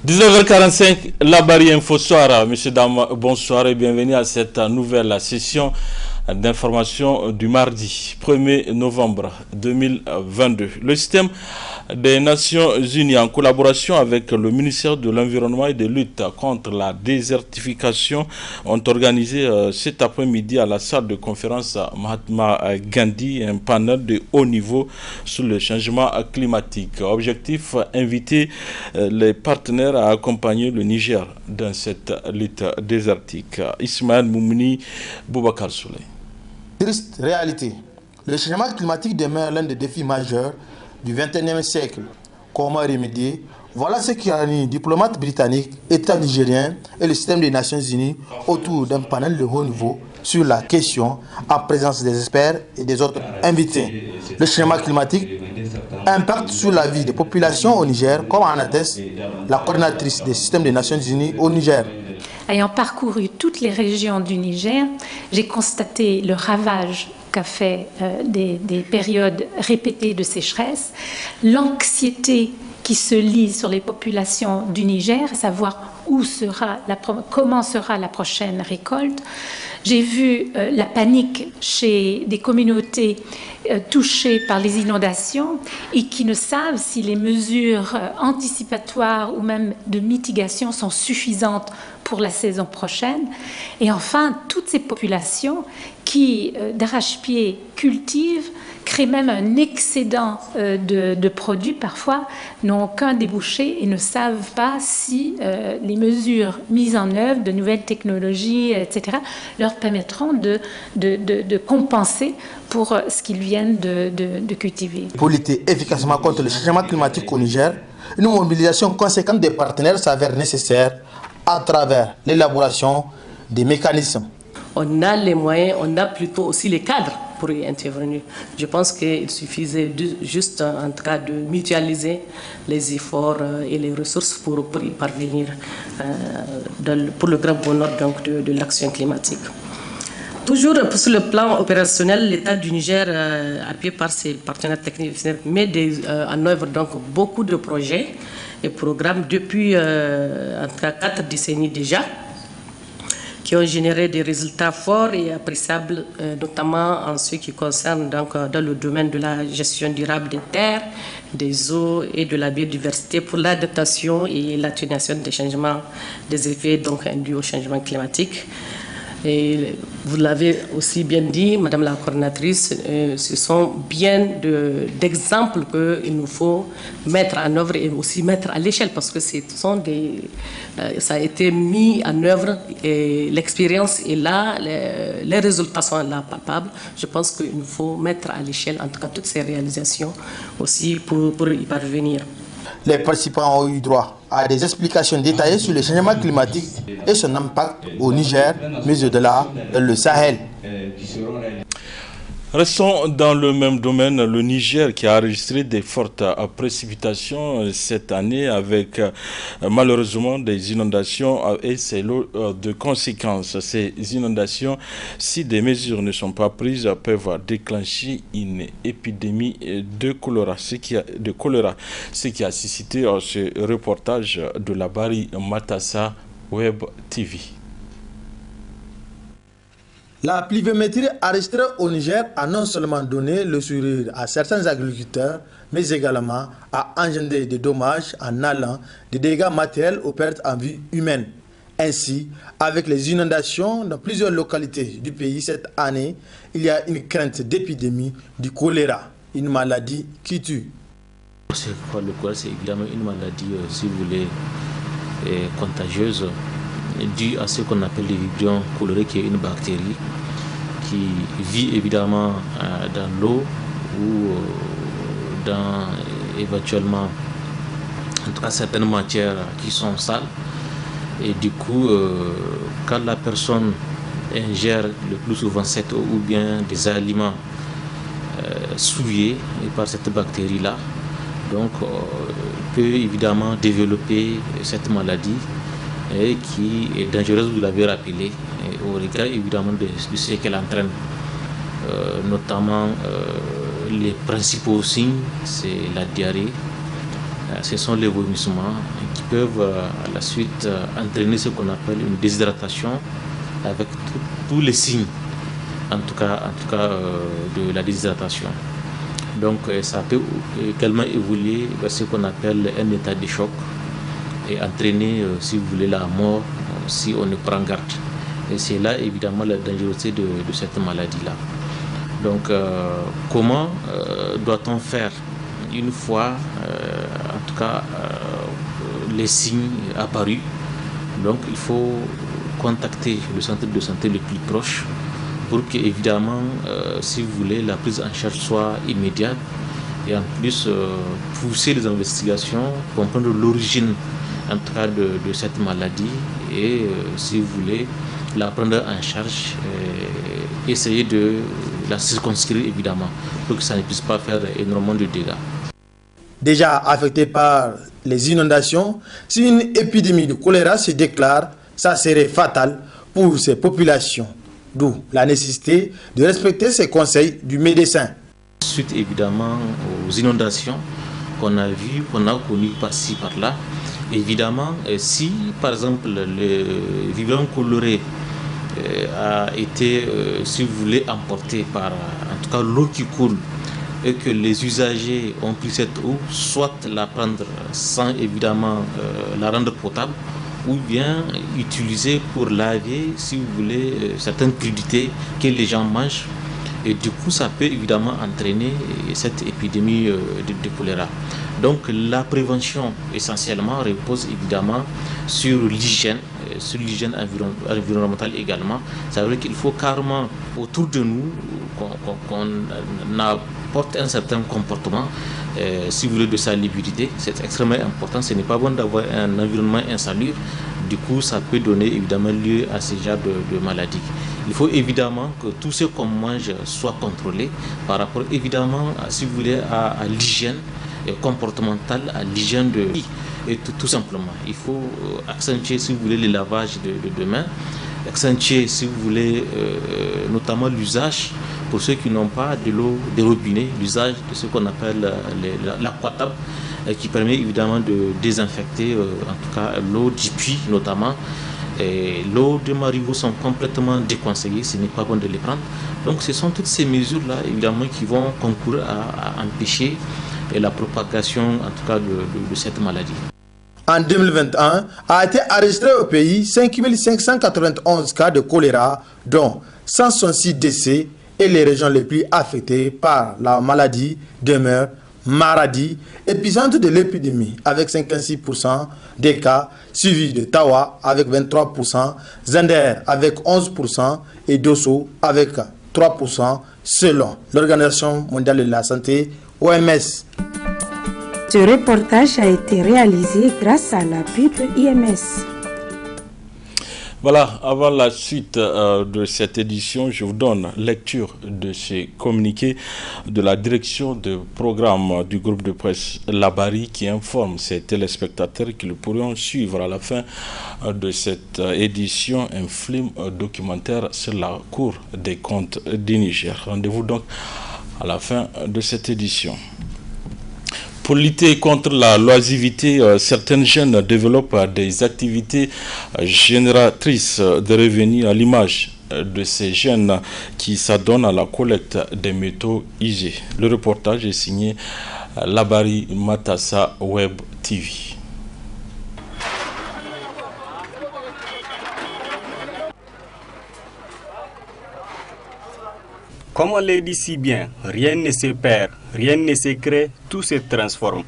19h45, la barrière Info Soir. Messieurs, dames, bonsoir et bienvenue à cette nouvelle session d'information du mardi 1er novembre 2022. Le système des Nations Unies, en collaboration avec le ministère de l'Environnement et de lutte contre la désertification, ont organisé cet après-midi à la salle de conférence Mahatma Gandhi un panel de haut niveau sur le changement climatique. Objectif, inviter les partenaires à accompagner le Niger dans cette lutte désertique. Ismaël Moumouni, Boubacar Souley. Triste réalité. Le changement climatique demeure l'un des défis majeurs du XXIe siècle. Comment remédier? Voilà ce qui a réuni diplomates britanniques, États nigériens et le système des Nations Unies autour d'un panel de haut niveau sur la question en présence des experts et des autres invités. Le changement climatique impacte sur la vie des populations au Niger, comme en atteste la coordinatrice des systèmes des Nations Unies au Niger. Ayant parcouru toutes les régions du Niger, j'ai constaté le ravage qu'a fait des périodes répétées de sécheresse, l'anxiété qui se lie sur les populations du Niger, à savoir comment sera la prochaine récolte. J'ai vu la panique chez des communautés touchées par les inondations et qui ne savent si les mesures anticipatoires ou même de mitigation sont suffisantes pour la saison prochaine. Et enfin, toutes ces populations qui, d'arrache-pied, cultivent, créent même un excédent de produits parfois, n'ont aucun débouché et ne savent pas si les mesures mises en œuvre, de nouvelles technologies, etc., leur permettront de compenser pour ce qu'ils viennent de cultiver. Pour lutter efficacement contre le changement climatique au Niger, une mobilisation conséquente des partenaires s'avère nécessaire à travers l'élaboration des mécanismes. On a les moyens, on a plutôt aussi les cadres pour y intervenir. Je pense qu'il suffisait juste en tout cas de mutualiser les efforts et les ressources pour y parvenir pour le grand bonheur donc, de l'action climatique. Toujours sur le plan opérationnel, l'État du Niger, appuyé par ses partenaires techniques, met en œuvre donc, beaucoup de projets et programmes depuis en tout cas 4 décennies déjà, qui ont généré des résultats forts et appréciables, notamment en ce qui concerne donc, dans le domaine de la gestion durable des terres, des eaux et de la biodiversité pour l'adaptation et l'atténuation des changements, des effets donc, induits au changement climatique. Et vous l'avez aussi bien dit, Madame la coordinatrice, ce sont bien d'exemples qu'il nous faut mettre en œuvre et aussi mettre à l'échelle parce que ça a été mis en œuvre et l'expérience est là, les résultats sont là palpables. Je pense qu'il nous faut mettre à l'échelle en tout cas toutes ces réalisations aussi pour y parvenir. Les participants ont eu droit à des explications détaillées sur le changement climatique et son impact au Niger, mais au-delà, dans le Sahel. Restons dans le même domaine, le Niger qui a enregistré des fortes précipitations cette année avec malheureusement des inondations et ses lots de conséquences. Ces inondations, si des mesures ne sont pas prises, peuvent déclencher une épidémie de choléra, ce qui a suscité ce reportage de la Bari Matassa Web TV. La pluviométrie enregistrée au Niger a non seulement donné le sourire à certains agriculteurs, mais également a engendré des dommages en allant des dégâts matériels aux pertes en vie humaine. Ainsi, avec les inondations dans plusieurs localités du pays cette année, il y a une crainte d'épidémie du choléra, une maladie qui tue. Le choléra, c'est évidemment une maladie, si vous voulez, contagieuse, due à ce qu'on appelle le vibrio cholérique, qui est une bactérie qui vit évidemment dans l'eau ou dans éventuellement en tout cas certaines matières qui sont sales. Et du coup, quand la personne ingère le plus souvent cette eau ou bien des aliments souillés par cette bactérie-là, donc peut évidemment développer cette maladie et qui est dangereuse, vous l'avez rappelé, au regard évidemment de ce qu'elle entraîne, notamment les principaux signes, c'est la diarrhée, ce sont les vomissements qui peuvent à la suite entraîner ce qu'on appelle une déshydratation avec tous les signes, en tout cas de la déshydratation. Donc ça peut également évoluer vers ce qu'on appelle un état de choc et entraîner, si vous voulez, la mort si on ne prend garde. Et c'est là évidemment la dangerosité de cette maladie-là. Donc comment doit-on faire une fois, en tout cas, les signes apparus? Donc il faut contacter le centre de santé le plus proche pour que, évidemment, si vous voulez, la prise en charge soit immédiate et en plus pousser les investigations, comprendre l'origine en tout cas de cette maladie et, si vous voulez, la prendre en charge, essayer de la circonscrire évidemment pour que ça ne puisse pas faire énormément de dégâts. Déjà affecté par les inondations, si une épidémie de choléra se déclare, ça serait fatal pour ces populations. D'où la nécessité de respecter ces conseils du médecin. Suite évidemment aux inondations qu'on a vues, qu'on a connues par-ci, par-là, évidemment, si par exemple le vivant coloré a été, si vous voulez, emporté par en tout cas l'eau qui coule et que les usagers ont pris cette eau, soit la prendre sans évidemment la rendre potable, ou bien utiliser pour laver, si vous voulez, certaines crudités que les gens mangent. Et du coup, ça peut évidemment entraîner cette épidémie de choléra. Donc la prévention essentiellement repose évidemment sur l'hygiène environnementale également. Ça veut dire qu'il faut carrément autour de nous qu'on apporte un certain comportement, si vous voulez, de salubrité. C'est extrêmement important. Ce n'est pas bon d'avoir un environnement insalubre. Du coup, ça peut donner évidemment lieu à ce genre de maladies. Il faut évidemment que tout ce qu'on mange soit contrôlé par rapport évidemment, si vous voulez, à l'hygiène comportementale, à l'hygiène de vie. Et tout simplement, il faut accentuer, si vous voulez, le lavage de mains, accentuer, si vous voulez, notamment l'usage, pour ceux qui n'ont pas de l'eau des robinets, l'usage de ce qu'on appelle l'aquatable, qui permet évidemment de désinfecter, en tout cas, l'eau du puits notamment. L'eau de marigot sont complètement déconseillées, ce n'est pas bon de les prendre. Donc ce sont toutes ces mesures-là, évidemment, qui vont concourir à empêcher la propagation, en tout cas, de cette maladie. En 2021, a été enregistré au pays 5591 cas de choléra, dont 166 décès, et les régions les plus affectées par la maladie demeurent Maradi, épicentre de l'épidémie avec 56% des cas, suivi de Tawa avec 23%, Zender avec 11% et Dosso avec 3% selon l'Organisation mondiale de la santé, OMS. Ce reportage a été réalisé grâce à l'appui de l'IMS. Voilà, avant la suite de cette édition, je vous donne lecture de ces communiqués de la direction de programme du groupe de presse Labari qui informe ses téléspectateurs qu'ils pourront suivre à la fin de cette édition un film documentaire sur la Cour des comptes du Niger. Rendez-vous donc à la fin de cette édition. Pour lutter contre la loisivité, certains jeunes développent des activités génératrices de revenus à l'image de ces jeunes qui s'adonnent à la collecte des métaux usés. Le reportage est signé Labari Matassa Web TV. Comme on le dit si bien, rien ne se perd, rien ne se crée, tout se transforme.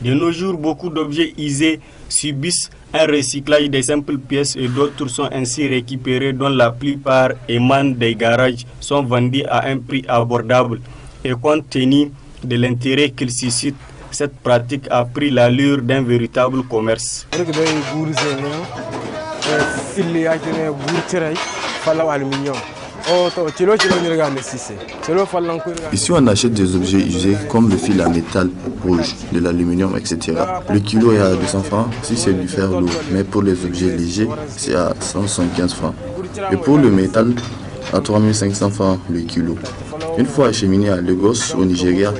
De nos jours, beaucoup d'objets usés subissent un recyclage des simples pièces et d'autres sont ainsi récupérés, dont la plupart émanent des garages, sont vendus à un prix abordable. Et compte tenu de l'intérêt qu'ils suscitent, cette pratique a pris l'allure d'un véritable commerce. Ici, on achète des objets usés comme le fil à métal rouge, de l'aluminium, etc. Le kilo est à 200 francs si c'est du fer lourd, mais pour les objets légers, c'est à 175 francs. Et pour le métal, à 3500 francs le kilo. Une fois acheminé à Lagos, au Nigeria,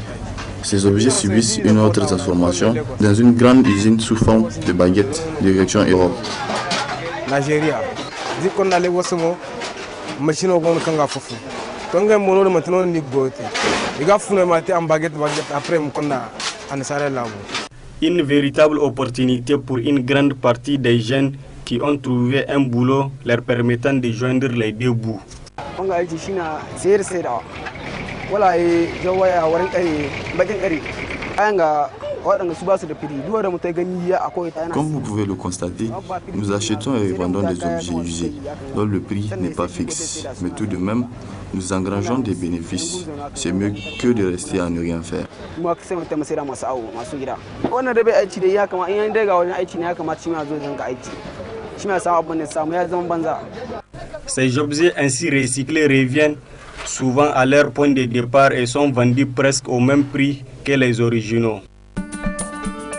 Ces objets subissent une autre transformation dans une grande usine sous forme de baguettes, direction Europe. Nigeria. Dit qu'on allait voir ce mot, machine au grand kanga fofu. Tonga mono maintenant ni gote. Les gars font maté en baguette après mon kanda en saré là. Une véritable opportunité pour une grande partie des jeunes qui ont trouvé un boulot leur permettant de joindre les deux bouts. Comme vous pouvez le constater, nous achetons et vendons des objets usés, dont le prix n'est pas fixe. Mais tout de même, nous engrangeons des bénéfices. C'est mieux que de rester à ne rien faire. Ces objets ainsi recyclés reviennent souvent à leur point de départ et sont vendus presque au même prix que les originaux.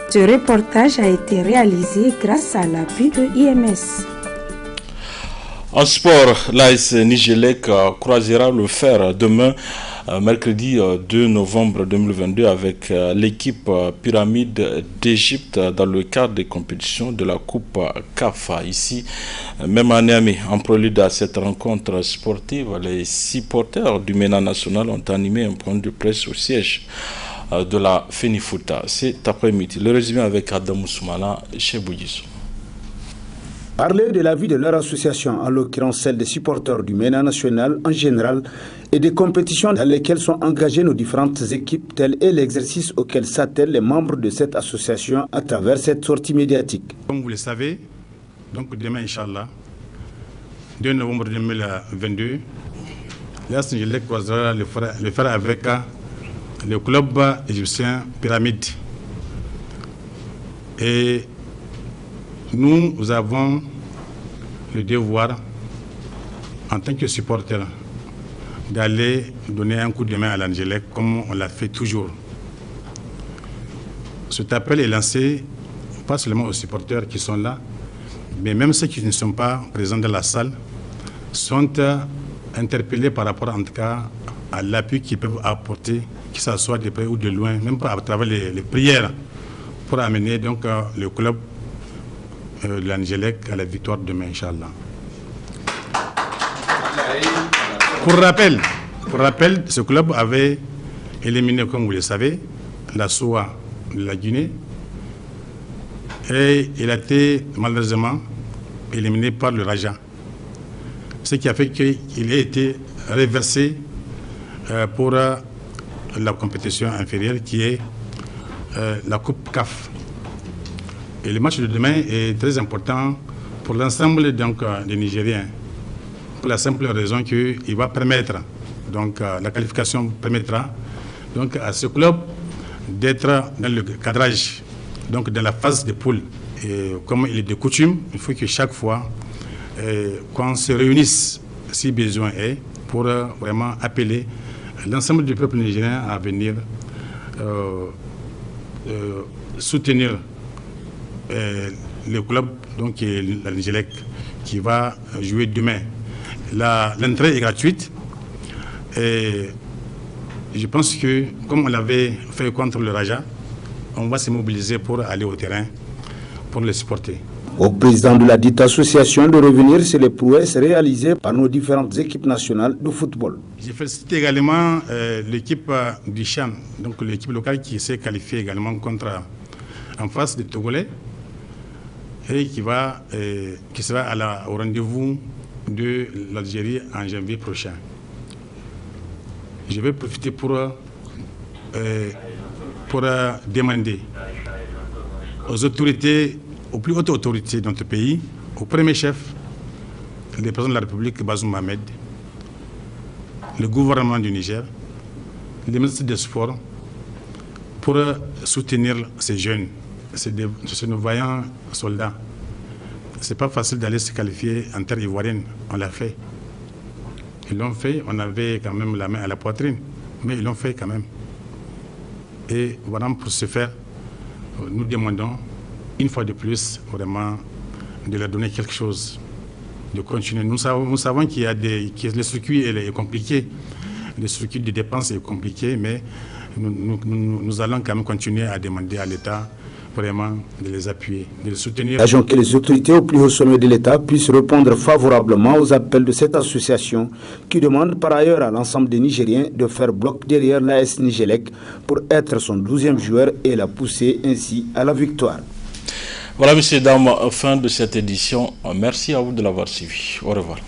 Ce reportage a été réalisé grâce à l'appui de l'IMS. En sport, l'AS Nigelec croisera le fer demain, mercredi 2 novembre 2022, avec l'équipe Pyramide d'Égypte dans le cadre des compétitions de la Coupe CAF. Ici, même à Niamey, en prélude à cette rencontre sportive, les supporters du MENA national ont animé un point de presse au siège de la Fenifuta cet après-midi. Le résumé avec Adam Soumana chez Boudiso. Parler de la vie de leur association, en l'occurrence celle des supporters du MENA national en général, et des compétitions dans lesquelles sont engagées nos différentes équipes, tel est l'exercice auquel s'attellent les membres de cette association à travers cette sortie médiatique. Comme vous le savez, donc demain, Inch'Allah, 2 novembre 2022, l'AS Nigelec croisera le fer avec le club égyptien Pyramide. Et nous avons le devoir, en tant que supporters, d'aller donner un coup de main à l'Angelec comme on l'a fait toujours. Cet appel est lancé pas seulement aux supporters qui sont là, mais même ceux qui ne sont pas présents dans la salle sont interpellés par rapport en tout cas à l'appui qu'ils peuvent apporter, que ce soit de près ou de loin, même à travers les prières, pour amener donc le club de l'Angelec à la victoire demain, Inch'Allah. Pour rappel, ce club avait éliminé, comme vous le savez, la SOA de la Guinée et il a été malheureusement éliminé par le Raja. Ce qui a fait qu'il ait été reversé pour la compétition inférieure qui est la Coupe CAF. Et le match de demain est très important pour l'ensemble des Nigériens, pour la simple raison qu'il va permettre, donc la qualification permettra donc à ce club d'être dans le cadrage, donc dans la phase de poule. Et comme il est de coutume, il faut que chaque fois qu'on se réunisse, si besoin est, pour vraiment appeler l'ensemble du peuple nigérien à venir soutenir le club, donc l'Angelec, qui va jouer demain. L'entrée est gratuite et je pense que, comme on l'avait fait contre le Raja, on va se mobiliser pour aller au terrain pour les supporter. Au président de la dite association de revenir sur les prouesses réalisées par nos différentes équipes nationales de football. J'ai félicité également l'équipe du Chan, donc l'équipe locale qui s'est qualifiée également en face des Togolais et qui sera au rendez-vous de l'Algérie en janvier prochain. Je vais profiter pour demander aux autorités, aux plus hautes autorités de notre pays, au premier chef, le président de la République, Bazoum Mohamed, le gouvernement du Niger, le ministre des Sports, pour soutenir ces jeunes, ces vaillants soldats. Ce n'est pas facile d'aller se qualifier en terre ivoirienne, on l'a fait. Ils l'ont fait, on avait quand même la main à la poitrine, mais ils l'ont fait quand même. Et voilà, pour ce faire, nous demandons une fois de plus vraiment de leur donner quelque chose, de continuer. Nous savons qu'il y a le circuit est compliqué, le circuit de dépenses est compliqué, mais nous allons quand même continuer à demander à l'État vraiment de les appuyer, de les soutenir. Agent que les autorités au plus haut sommet de l'État puissent répondre favorablement aux appels de cette association qui demande par ailleurs à l'ensemble des Nigériens de faire bloc derrière l'AS Nigelec pour être son 12e joueur et la pousser ainsi à la victoire. Voilà, messieurs, dames, fin de cette édition. Merci à vous de l'avoir suivi. Au revoir.